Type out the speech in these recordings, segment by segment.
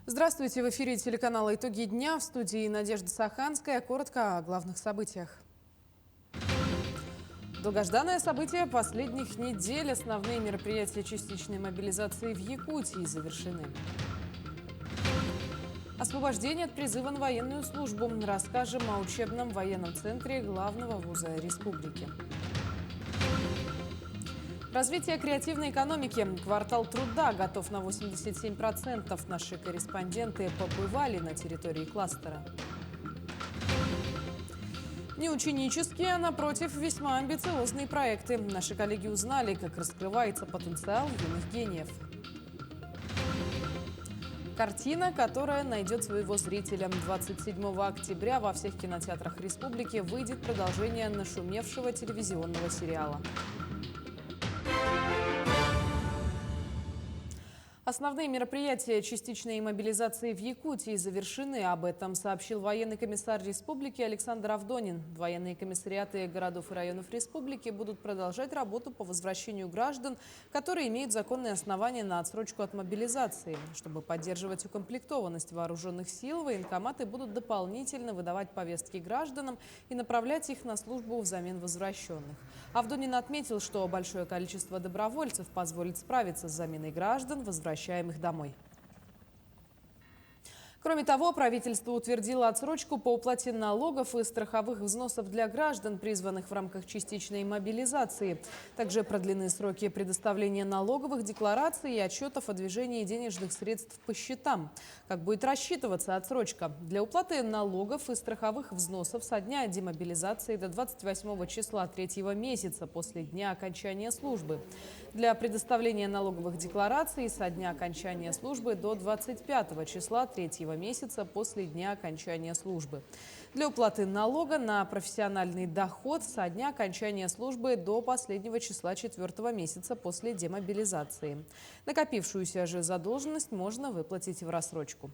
Здравствуйте, в эфире телеканала «Итоги дня», в студии Надежда Саханская. Коротко о главных событиях. Долгожданное событие последних недель. Основные мероприятия частичной мобилизации в Якутии завершены. Освобождение от призыва на военную службу. Расскажем о учебном военном центре главного вуза республики. Развитие креативной экономики. Квартал труда готов на 87%. Наши корреспонденты побывали на территории кластера. Не ученические, а напротив, весьма амбициозные проекты. Наши коллеги узнали, как раскрывается потенциал юных гениев. Картина, которая найдет своего зрителя. 27 октября во всех кинотеатрах республики выйдет продолжение нашумевшего телевизионного сериала. Основные мероприятия частичной мобилизации в Якутии завершены. Об этом сообщил военный комиссар республики Александр Авдонин. Военные комиссариаты городов и районов республики будут продолжать работу по возвращению граждан, которые имеют законные основания на отсрочку от мобилизации. Чтобы поддерживать укомплектованность вооруженных сил, военкоматы будут дополнительно выдавать повестки гражданам и направлять их на службу взамен возвращенных. Авдонин отметил, что большое количество добровольцев позволит справиться с заменой граждан, возвращаемых домой. Кроме того, правительство утвердило отсрочку по уплате налогов и страховых взносов для граждан, призванных в рамках частичной мобилизации. Также продлены сроки предоставления налоговых деклараций и отчетов о движении денежных средств по счетам. Как будет рассчитываться отсрочка? Для уплаты налогов и страховых взносов со дня демобилизации до 28 числа 3-го месяца после дня окончания службы. Для предоставления налоговых деклараций со дня окончания службы до 25 числа 3-го месяца после дня окончания службы. Для уплаты налога на профессиональный доход со дня окончания службы до последнего числа 4-го месяца после демобилизации. Накопившуюся же задолженность можно выплатить в рассрочку.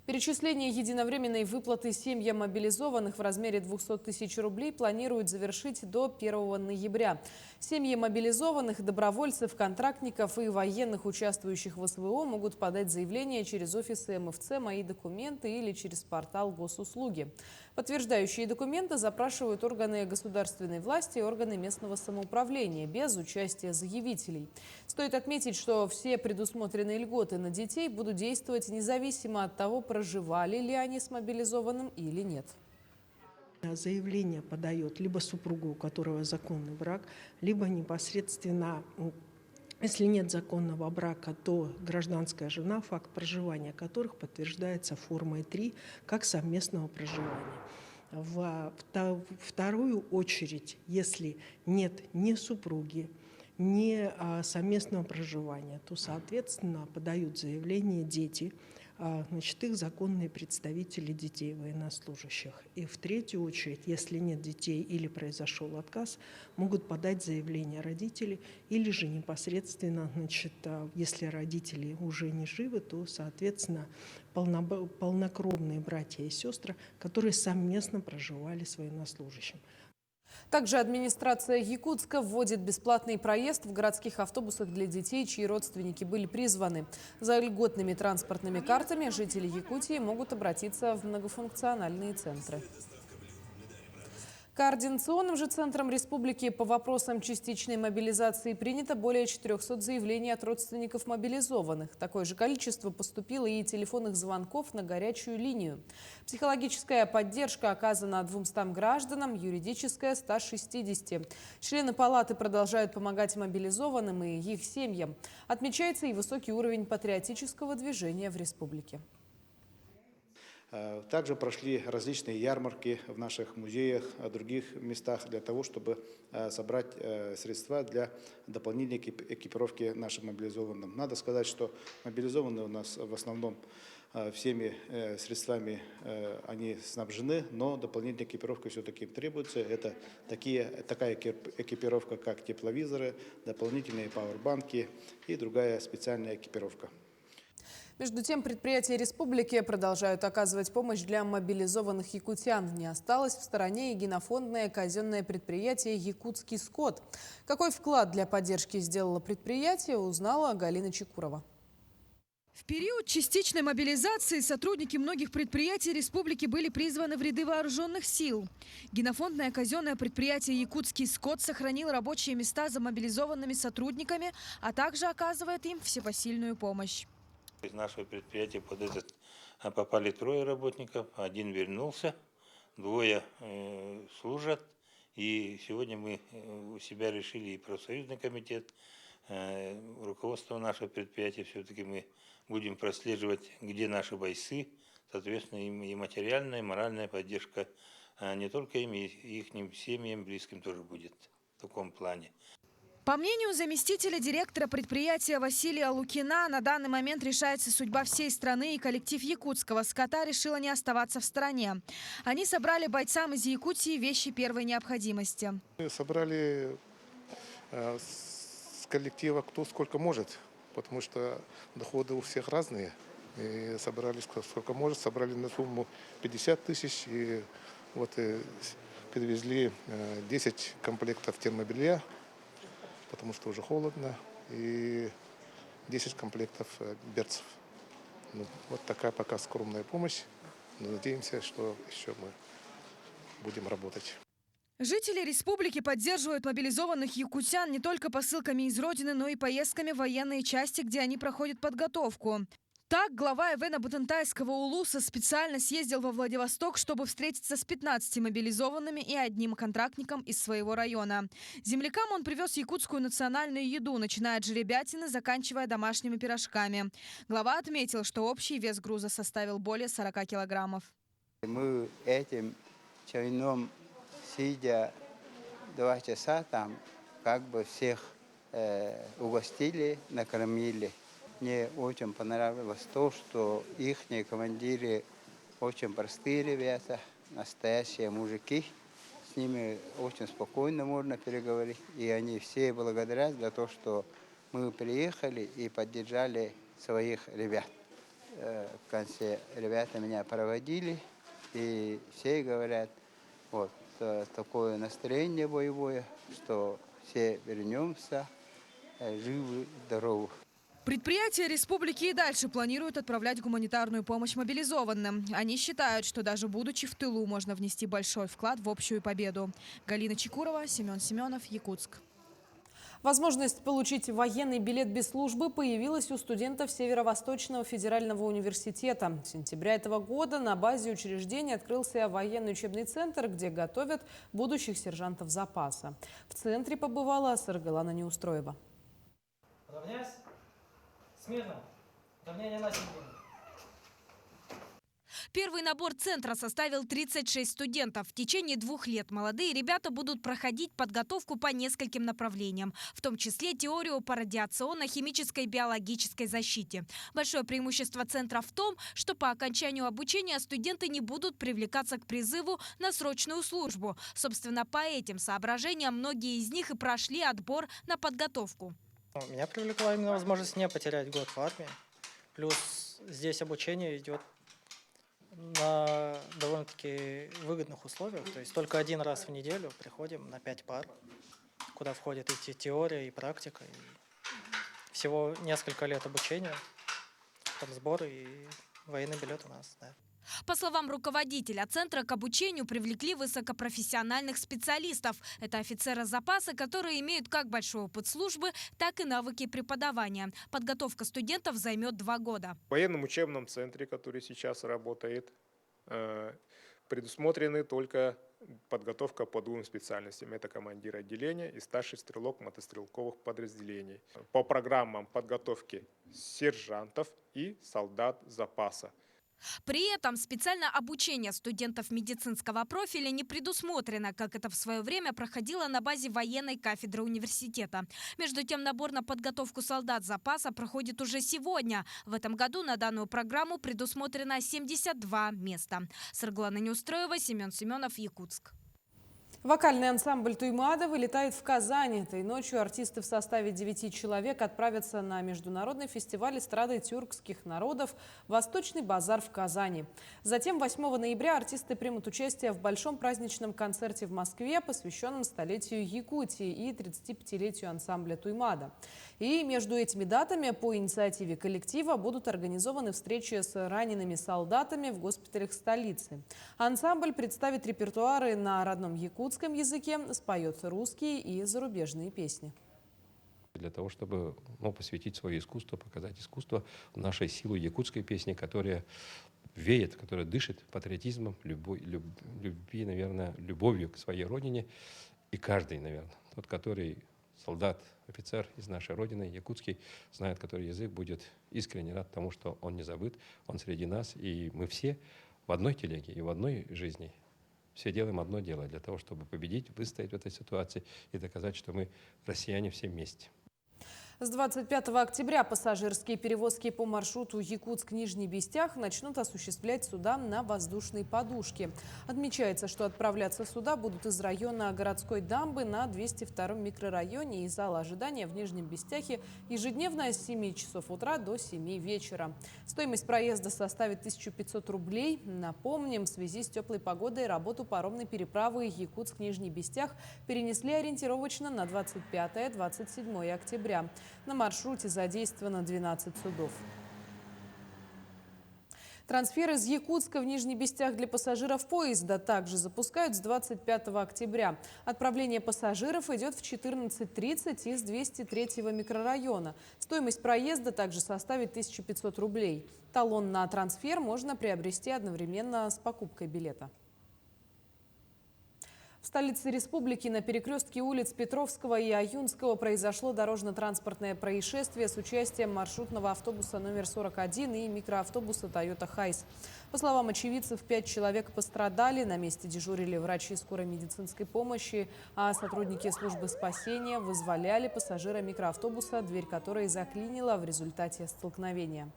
Перечисление единовременной выплаты семьям мобилизованных в размере 200 тысяч рублей планируют завершить до 1 ноября. Семьи мобилизованных, добровольцев, контрактников и военных, участвующих в СВО, могут подать заявление через офисы МФЦ «Мои документы» или через портал Госуслуги. Подтверждающие документы запрашивают органы государственной власти и органы местного самоуправления без участия заявителей. Стоит отметить, что все предусмотренные льготы на детей будут действовать независимо от того, проживали ли они с мобилизованным или нет. Заявление подает либо супругу, у которого законный брак, либо непосредственно, если нет законного брака, то гражданская жена, факт проживания которых подтверждается формой 3 как совместного проживания. В вторую очередь, если нет ни супруги, ни совместного проживания, то, соответственно, подают заявление дети, значит, их законные представители детей военнослужащих. И в третью очередь, если нет детей или произошел отказ, могут подать заявление родители или же непосредственно, значит, если родители уже не живы, то, соответственно, полнокровные братья и сестры, которые совместно проживали с военнослужащим. Также администрация Якутска вводит бесплатный проезд в городских автобусах для детей, чьи родственники были призваны. За льготными транспортными картами жители Якутии могут обратиться в многофункциональные центры. Координационным же центром республики по вопросам частичной мобилизации принято более 400 заявлений от родственников мобилизованных. Такое же количество поступило и телефонных звонков на горячую линию. Психологическая поддержка оказана 200 гражданам, юридическая – 160. Члены палаты продолжают помогать мобилизованным и их семьям. Отмечается и высокий уровень патриотического движения в республике. Также прошли различные ярмарки в наших музеях, в других местах для того, чтобы собрать средства для дополнительной экипировки нашим мобилизованным. Надо сказать, что мобилизованные у нас в основном всеми средствами они снабжены, но дополнительная экипировка все-таки требуется. Это такая экипировка, как тепловизоры, дополнительные пауэрбанки и другая специальная экипировка. Между тем, предприятия республики продолжают оказывать помощь для мобилизованных якутян. Не осталось в стороне и генофондное казенное предприятие «Якутский скот». Какой вклад для поддержки сделало предприятие, узнала Галина Чекурова. В период частичной мобилизации сотрудники многих предприятий республики были призваны в ряды вооруженных сил. Генофондное казенное предприятие «Якутский скот» сохранил рабочие места за мобилизованными сотрудниками, а также оказывает им всепосильную помощь. Из нашего предприятия под этот попали 3 работников, 1 вернулся, 2 служат. И сегодня мы у себя решили и профсоюзный комитет, руководство нашего предприятия, все-таки мы будем прослеживать, где наши бойцы, соответственно, им и материальная, и моральная поддержка не только им, и их семьям, близким тоже будет в таком плане. По мнению заместителя директора предприятия Василия Лукина, на данный момент решается судьба всей страны, и коллектив якутского скота решила не оставаться в стороне. Они собрали бойцам из Якутии вещи первой необходимости. Собрали с коллектива кто сколько может, потому что доходы у всех разные. И собрали сколько может, собрали на сумму 50 тысяч и вот перевезли 10 комплектов термобелья, потому что уже холодно, и 10 комплектов берцев. Ну, вот такая пока скромная помощь. Но надеемся, что еще мы будем работать. Жители республики поддерживают мобилизованных якутян не только посылками из родины, но и поездками в военные части, где они проходят подготовку. Так, глава Эвена-Бутентайского УЛУСа специально съездил во Владивосток, чтобы встретиться с 15 мобилизованными и 1 контрактником из своего района. Землякам он привез якутскую национальную еду, начиная от жеребятины, заканчивая домашними пирожками. Глава отметил, что общий вес груза составил более 40 килограммов. Мы этим чайном, сидя 2 часа там, как бы всех угостили, накормили. Мне очень понравилось то, что их командиры очень простые ребята, настоящие мужики. С ними очень спокойно можно переговорить. И они все благодарят за то, что мы приехали и поддержали своих ребят. В конце ребята меня проводили, и все говорят, вот такое настроение боевое, что все вернемся живы, здоровы. Предприятия республики и дальше планируют отправлять гуманитарную помощь мобилизованным. Они считают, что даже будучи в тылу, можно внести большой вклад в общую победу. Галина Чекурова, Семен Семенов, Якутск. Возможность получить военный билет без службы появилась у студентов Северо-Восточного федерального университета. С сентября этого года на базе учреждения открылся военный учебный центр, где готовят будущих сержантов запаса. В центре побывала Саргалана Неустроева. Равняйся. Смирно. Равнение на середину. Первый набор центра составил 36 студентов. В течение 2 лет молодые ребята будут проходить подготовку по нескольким направлениям, в том числе теорию по радиационно-химической и биологической защите. Большое преимущество центра в том, что по окончанию обучения студенты не будут привлекаться к призыву на срочную службу. Собственно, по этим соображениям многие из них и прошли отбор на подготовку. Меня привлекла именно возможность не потерять год в армии. Плюс здесь обучение идет на довольно-таки выгодных условиях. То есть только 1 раз в неделю приходим на 5 пар, куда входит и теория, и практика. И всего несколько лет обучения, там сборы и военный билет у нас. Да. По словам руководителя центра, к обучению привлекли высокопрофессиональных специалистов. Это офицеры запаса, которые имеют как большой опыт службы, так и навыки преподавания. Подготовка студентов займет 2 года. В военном учебном центре, который сейчас работает, предусмотрены только подготовка по 2 специальностям. Это командир отделения и старший стрелок мотострелковых подразделений. По программам подготовки сержантов и солдат запаса. При этом специальное обучение студентов медицинского профиля не предусмотрено, как это в свое время проходило на базе военной кафедры университета. Между тем, набор на подготовку солдат запаса проходит уже сегодня. В этом году на данную программу предусмотрено 72 места. Саргалана Неустроева, Семен Семенов, Якутск. Вокальный ансамбль «Туймаада» вылетает в Казань. Этой ночью артисты в составе 9 человек отправятся на международный фестиваль эстрады тюркских народов «Восточный базар» в Казани. Затем 8 ноября артисты примут участие в большом праздничном концерте в Москве, посвященном столетию Якутии и 35-летию ансамбля «Туймаада». И между этими датами по инициативе коллектива будут организованы встречи с ранеными солдатами в госпиталях столицы. Ансамбль представит репертуары на родном якутском языке, споет русские и зарубежные песни. Для того, чтобы посвятить свое искусство, показать искусство нашей силы якутской песни, которая веет, которая дышит патриотизмом, любви, наверное, любовью к своей родине. И каждый, наверное, тот, который солдат, офицер из нашей родины, якутский, знает, который язык, будет искренне рад тому, что он не забыт, он среди нас, и мы все в одной телеге и в одной жизни. Все делаем одно дело для того, чтобы победить, выстоять в этой ситуации и доказать, что мы россияне все вместе. С 25 октября пассажирские перевозки по маршруту Якутск-Нижний Бестях начнут осуществлять суда на воздушной подушке. Отмечается, что отправляться суда будут из района городской дамбы на 202 микрорайоне и зала ожидания в Нижнем Бестяхе ежедневно с 7 часов утра до 7 вечера. Стоимость проезда составит 1500 рублей. Напомним, в связи с теплой погодой работу паромной переправы Якутск-Нижний Бестях перенесли ориентировочно на 25-27 октября. На маршруте задействовано 12 судов. Трансфер из Якутска в Нижний Бестях для пассажиров поезда также запускают с 25 октября. Отправление пассажиров идет в 14:30 из 203-го микрорайона. Стоимость проезда также составит 1500 рублей. Талон на трансфер можно приобрести одновременно с покупкой билета. В столице республики на перекрестке улиц Петровского и Аюнского произошло дорожно-транспортное происшествие с участием маршрутного автобуса номер 41 и микроавтобуса Toyota Hiace. По словам очевидцев, 5 человек пострадали. На месте дежурили врачи скорой медицинской помощи, а сотрудники службы спасения вызволяли пассажира микроавтобуса, дверь которой заклинила в результате столкновения.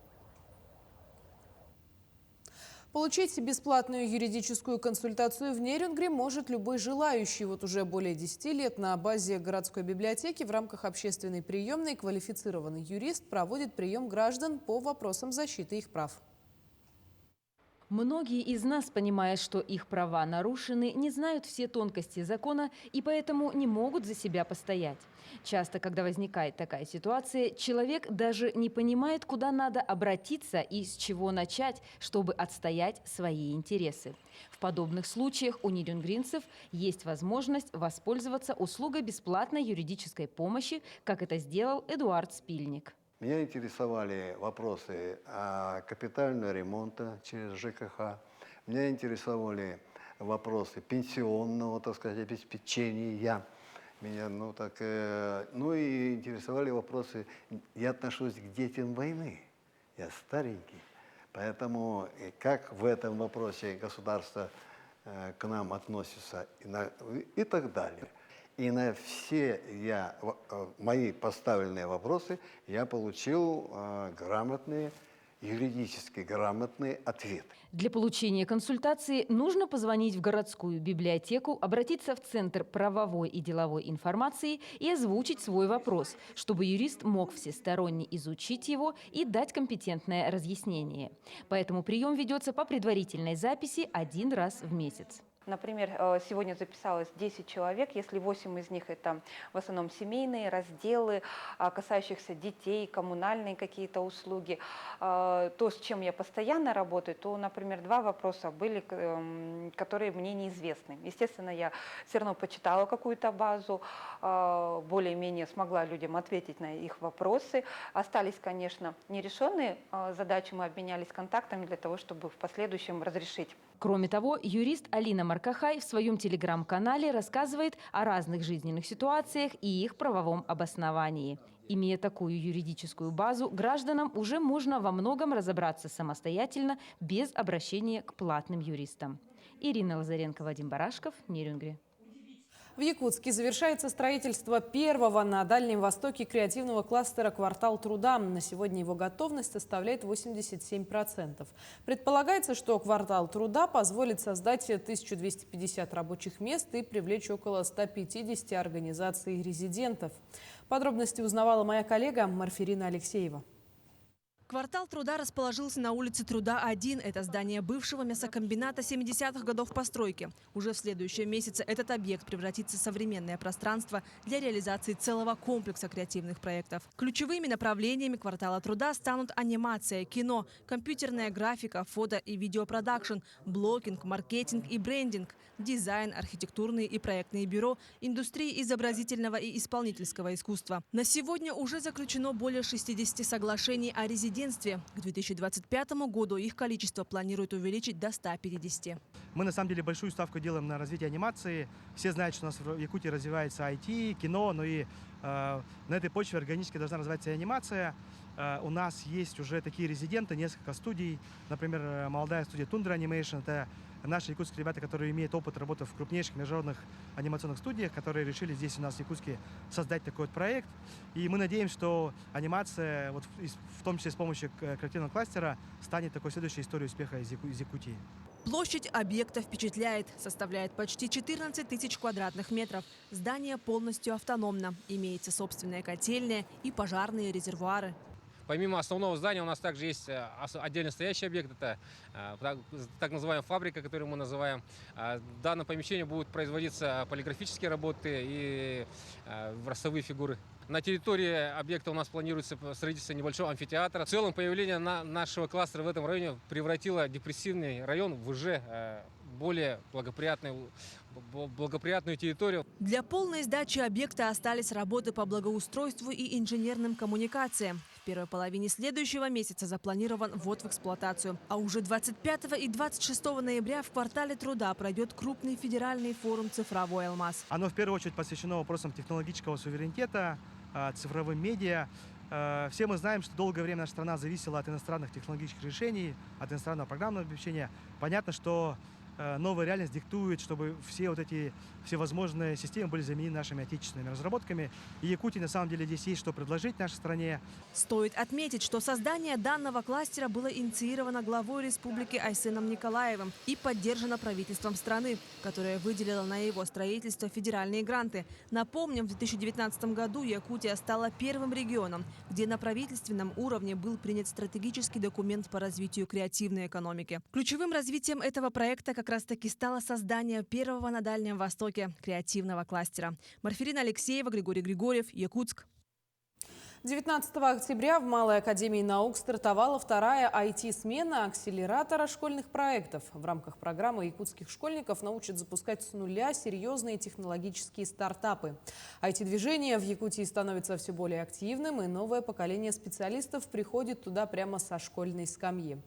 Получить бесплатную юридическую консультацию в Нерюнгри может любой желающий. Вот уже более 10 лет на базе городской библиотеки в рамках общественной приемной квалифицированный юрист проводит прием граждан по вопросам защиты их прав. Многие из нас, понимая, что их права нарушены, не знают все тонкости закона и поэтому не могут за себя постоять. Часто, когда возникает такая ситуация, человек даже не понимает, куда надо обратиться и с чего начать, чтобы отстоять свои интересы. В подобных случаях у нерюнгринцев есть возможность воспользоваться услугой бесплатной юридической помощи, как это сделал Эдуард Спильник. Меня интересовали вопросы капитального ремонта через ЖКХ. Меня интересовали вопросы пенсионного, так сказать, обеспечения. Меня, и интересовали вопросы. Я отношусь к детям войны. Я старенький. Поэтому как в этом вопросе государство к нам относится и так далее. И на все мои поставленные вопросы я получил юридически грамотные ответы. Для получения консультации нужно позвонить в городскую библиотеку, обратиться в Центр правовой и деловой информации и озвучить свой вопрос, чтобы юрист мог всесторонне изучить его и дать компетентное разъяснение. Поэтому прием ведется по предварительной записи 1 раз в месяц. Например, сегодня записалось 10 человек, если 8 из них это в основном семейные разделы, касающихся детей, коммунальные какие-то услуги, то, с чем я постоянно работаю, то, например, 2 вопроса были, которые мне неизвестны. Естественно, я все равно почитала какую-то базу, более-менее смогла людям ответить на их вопросы. Остались, конечно, нерешенные задачи, мы обменялись контактами для того, чтобы в последующем разрешить. Кроме того, юрист Алина Маркахай в своем телеграм-канале рассказывает о разных жизненных ситуациях и их правовом обосновании. Имея такую юридическую базу, гражданам уже можно во многом разобраться самостоятельно, без обращения к платным юристам. Ирина Лазаренко, Вадим Барашков, Нерюнгри. В Якутске завершается строительство первого на Дальнем Востоке креативного кластера «Квартал труда». На сегодня его готовность составляет 87%. Предполагается, что «Квартал труда» позволит создать 1250 рабочих мест и привлечь около 150 организаций резидентов. Подробности узнавала моя коллега Марфирина Алексеева. Квартал труда расположился на улице Труда 1. Это здание бывшего мясокомбината 70-х годов постройки. Уже в следующем месяце этот объект превратится в современное пространство для реализации целого комплекса креативных проектов. Ключевыми направлениями квартала труда станут анимация, кино, компьютерная графика, фото- и видеопродакшн, блогинг, маркетинг и брендинг, дизайн, архитектурные и проектные бюро, индустрии изобразительного и исполнительского искусства. На сегодня уже заключено более 60 соглашений о резидентстве. К 2025 году их количество планируют увеличить до 150. Мы на самом деле большую ставку делаем на развитие анимации. Все знают, что у нас в Якутии развивается IT, кино, но и на этой почве органически должна развиваться и анимация. У нас есть уже такие резиденты, несколько студий. Например, молодая студия Тундра Animation. Это наши якутские ребята, которые имеют опыт работы в крупнейших международных анимационных студиях, которые решили здесь у нас в Якутске создать такой вот проект. И мы надеемся, что анимация, вот в том числе с помощью креативного кластера, станет такой следующей историей успеха из Якутии. Площадь объекта впечатляет. Составляет почти 14 тысяч квадратных метров. Здание полностью автономно. Имеется собственная котельная и пожарные резервуары. Помимо основного здания у нас также есть отдельно стоящий объект. Это так называемая фабрика, которую мы называем. В данном помещении будут производиться полиграфические работы и ростовые фигуры. На территории объекта у нас планируется строительство небольшого амфитеатра. В целом появление нашего кластера в этом районе превратило депрессивный район в уже более благоприятную территорию. Для полной сдачи объекта остались работы по благоустройству и инженерным коммуникациям. В первой половине следующего месяца запланирован ввод в эксплуатацию. А уже 25 и 26 ноября в квартале труда пройдет крупный федеральный форум «Цифровой алмаз». Оно в первую очередь посвящено вопросам технологического суверенитета, цифровым медиа. Все мы знаем, что долгое время наша страна зависела от иностранных технологических решений, от иностранного программного обеспечения. Понятно, что новая реальность диктует, чтобы все возможные системы были заменены нашими отечественными разработками. И Якутии на самом деле здесь есть что предложить нашей стране. Стоит отметить, что создание данного кластера было инициировано главой республики Айсеном Николаевым и поддержано правительством страны, которое выделило на его строительство федеральные гранты. Напомним, в 2019 году Якутия стала первым регионом, где на правительственном уровне был принят стратегический документ по развитию креативной экономики. Ключевым развитием этого проекта как раз-таки стало создание первого на Дальнем Востоке креативного кластера. Марфирина Алексеева, Григорий Григорьев, Якутск. 19 октября в Малой академии наук стартовала вторая IT-смена акселератора школьных проектов. В рамках программы якутских школьников научат запускать с нуля серьезные технологические стартапы. IT-движение в Якутии становится все более активным, и новое поколение специалистов приходит туда прямо со школьной скамьи.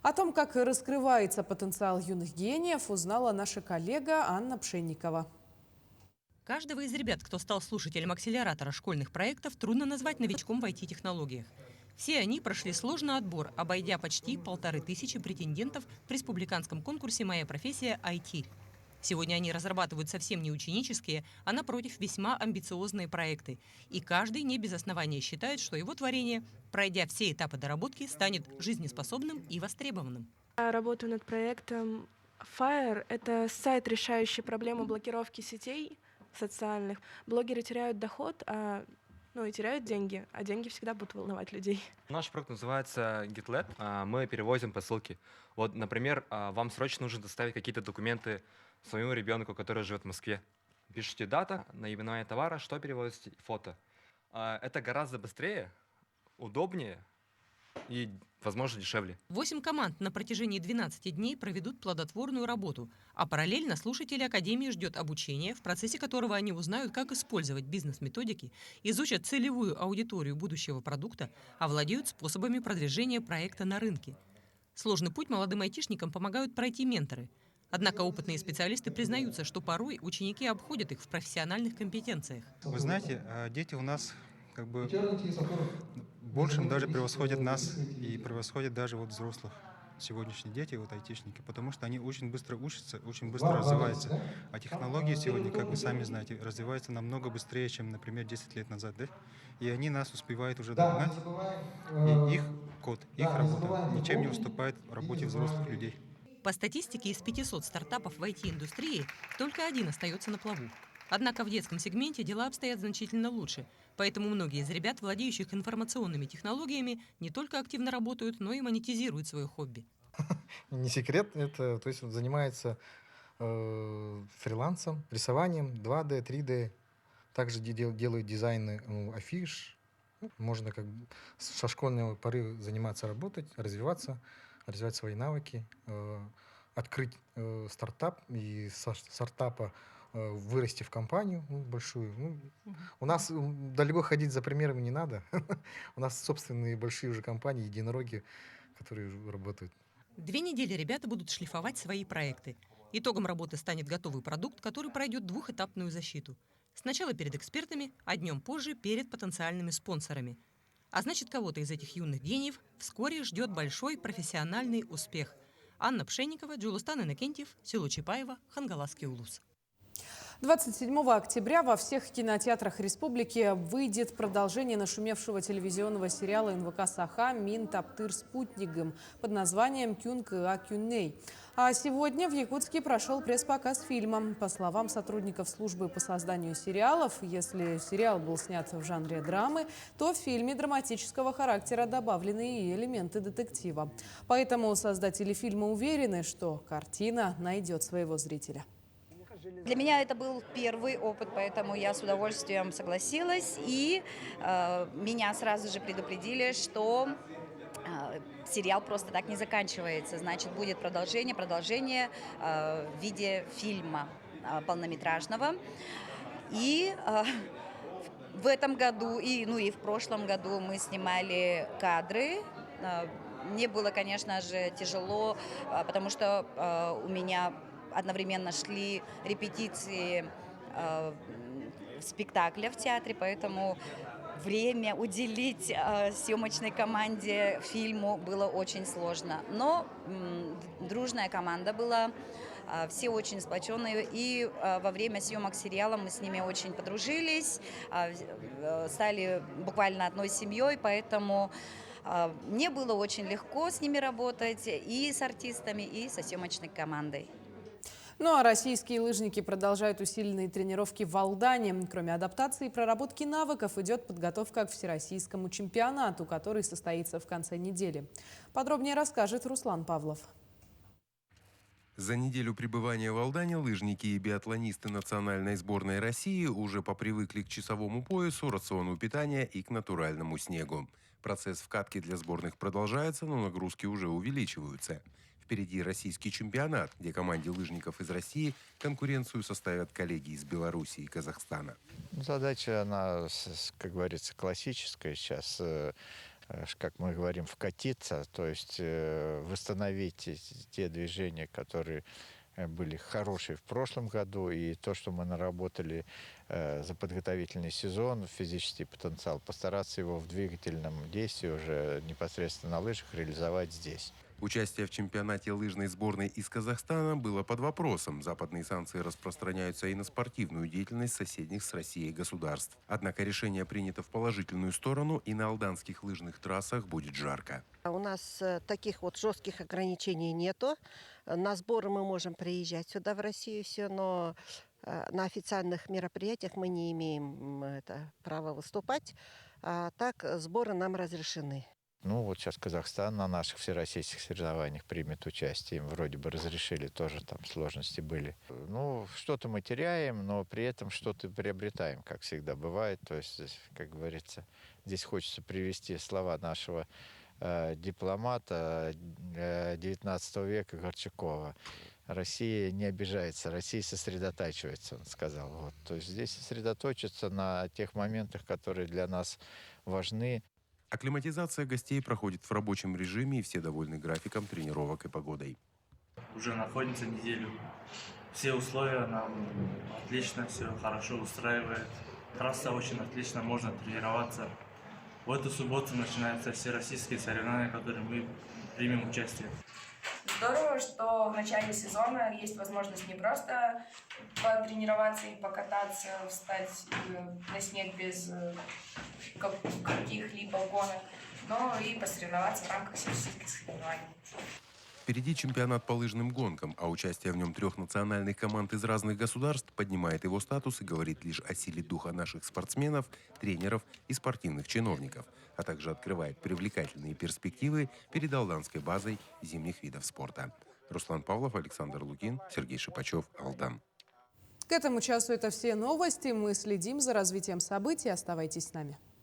О том, как раскрывается потенциал юных гениев, узнала наша коллега Анна Пшенникова. Каждого из ребят, кто стал слушателем акселератора школьных проектов, трудно назвать новичком в IT-технологиях. Все они прошли сложный отбор, обойдя почти 1500 претендентов в республиканском конкурсе «Моя профессия IT». Сегодня они разрабатывают совсем не ученические, а напротив весьма амбициозные проекты. И каждый не без основания считает, что его творение, пройдя все этапы доработки, станет жизнеспособным и востребованным. Я работаю над проектом Fire. Это сайт, решающий проблему блокировки сетей социальных. Блогеры теряют доход, и теряют деньги, а деньги всегда будут волновать людей. Наш проект называется GitLab. Мы перевозим посылки. Вот, например, вам срочно нужно доставить какие-то документы своему ребенку, который живет в Москве. Пишите дата, наименование товара, что перевозите, фото. Это гораздо быстрее, удобнее и, возможно, дешевле. 8 команд на протяжении 12 дней проведут плодотворную работу, а параллельно слушатели Академии ждет обучение, в процессе которого они узнают, как использовать бизнес-методики, изучат целевую аудиторию будущего продукта, овладеют способами продвижения проекта на рынке. Сложный путь молодым айтишникам помогают пройти менторы. Однако опытные специалисты признаются, что порой ученики обходят их в профессиональных компетенциях. Вы знаете, дети у нас большим даже превосходят нас и превосходят даже взрослых. сегодняшние дети, вот айтишники, потому что они очень быстро учатся, очень быстро развиваются. А технологии сегодня, как вы сами знаете, развиваются намного быстрее, чем, например, 10 лет назад, да? И они нас успевают уже догнать. И их код, их работа ничем не уступает работе взрослых людей. По статистике, из 500 стартапов в IT-индустрии только один остается на плаву. Однако в детском сегменте дела обстоят значительно лучше, поэтому многие из ребят, владеющих информационными технологиями, не только активно работают, но и монетизируют свое хобби. Не секрет, это, то есть он занимается фрилансом, рисованием, 2D, 3D, также делают дизайны афиш. Можно как бы со школьного поры заниматься, работать, развиваться, развивать свои навыки, открыть стартап и со стартапа вырасти в компанию большую. У нас далеко ходить за примерами не надо. У нас собственные большие уже компании, единороги, которые работают. 2 недели ребята будут шлифовать свои проекты. Итогом работы станет готовый продукт, который пройдет 2-этапную защиту. Сначала перед экспертами, а днем позже перед потенциальными спонсорами. А значит, кого-то из этих юных гениев вскоре ждет большой профессиональный успех. Анна Пшенникова, Джулустан Иннокентьев, село Чапаево, Хангаласский улус. 27 октября во всех кинотеатрах республики выйдет продолжение нашумевшего телевизионного сериала НВК Саха «Мин Таптыр Спутнигом» под названием «Кюнг Иа Кюнней». А сегодня в Якутске прошел пресс-показ фильма. По словам сотрудников службы по созданию сериалов, если сериал был снят в жанре драмы, то в фильме драматического характера добавлены и элементы детектива. Поэтому создатели фильма уверены, что картина найдет своего зрителя. Для меня это был первый опыт, поэтому я с удовольствием согласилась. И меня сразу же предупредили, что сериал просто так не заканчивается. Значит, будет продолжение в виде фильма полнометражного. И в этом году, и в прошлом году мы снимали кадры. Мне было, конечно же, тяжело, потому что у меня одновременно шли репетиции спектакля в театре, поэтому время уделить съемочной команде, фильму было очень сложно. Но дружная команда была, все очень сплоченные. И во время съемок сериала мы с ними очень подружились, стали буквально одной семьей, поэтому мне было очень легко с ними работать и с артистами, и со съемочной командой. Ну а российские лыжники продолжают усиленные тренировки в Алдане. Кроме адаптации и проработки навыков, идет подготовка к всероссийскому чемпионату, который состоится в конце недели. Подробнее расскажет Руслан Павлов. За неделю пребывания в Алдане лыжники и биатлонисты национальной сборной России уже попривыкли к часовому поясу, рациону питания и к натуральному снегу. Процесс вкатки для сборных продолжается, но нагрузки уже увеличиваются. Впереди российский чемпионат, где команде лыжников из России конкуренцию составят коллеги из Беларуси и Казахстана. Задача, она, как говорится, классическая сейчас, как мы говорим, вкатиться, то есть восстановить те движения, которые были хорошие в прошлом году, и то, что мы наработали за подготовительный сезон, физический потенциал, постараться его в двигательном действии уже непосредственно на лыжах реализовать здесь. Участие в чемпионате лыжной сборной из Казахстана было под вопросом. Западные санкции распространяются и на спортивную деятельность соседних с Россией государств. Однако решение принято в положительную сторону, и на алданских лыжных трассах будет жарко. У нас таких вот жестких ограничений нету. На сборы мы можем приезжать сюда, в Россию, все, но на официальных мероприятиях мы не имеем права выступать. А так сборы нам разрешены. Ну вот сейчас Казахстан на наших всероссийских соревнованиях примет участие. Им вроде бы разрешили, тоже там сложности были. Ну, что-то мы теряем, но при этом что-то приобретаем, как всегда бывает. То есть, как говорится, здесь хочется привести слова нашего дипломата 19 века Горчакова. Россия не обижается, Россия сосредотачивается, он сказал. Вот. То есть здесь сосредоточиться на тех моментах, которые для нас важны. Акклиматизация гостей проходит в рабочем режиме, и все довольны графиком тренировок и погодой. Уже находимся неделю. Все условия нам отлично, все хорошо устраивает. Трасса очень отлично, можно тренироваться. В эту субботу начинаются всероссийские соревнования, в которых мы примем участие. Здорово, что в начале сезона есть возможность не просто потренироваться и покататься, встать на снег без каких-либо гонок, но и посоревноваться в рамках всероссийских соревнований. Впереди чемпионат по лыжным гонкам, а участие в нем 3 национальных команд из разных государств поднимает его статус и говорит лишь о силе духа наших спортсменов, тренеров и спортивных чиновников, а также открывает привлекательные перспективы перед алданской базой зимних видов спорта. Руслан Павлов, Александр Лукин, Сергей Шипачев, Алдан. К этому часу это все новости. Мы следим за развитием событий. Оставайтесь с нами.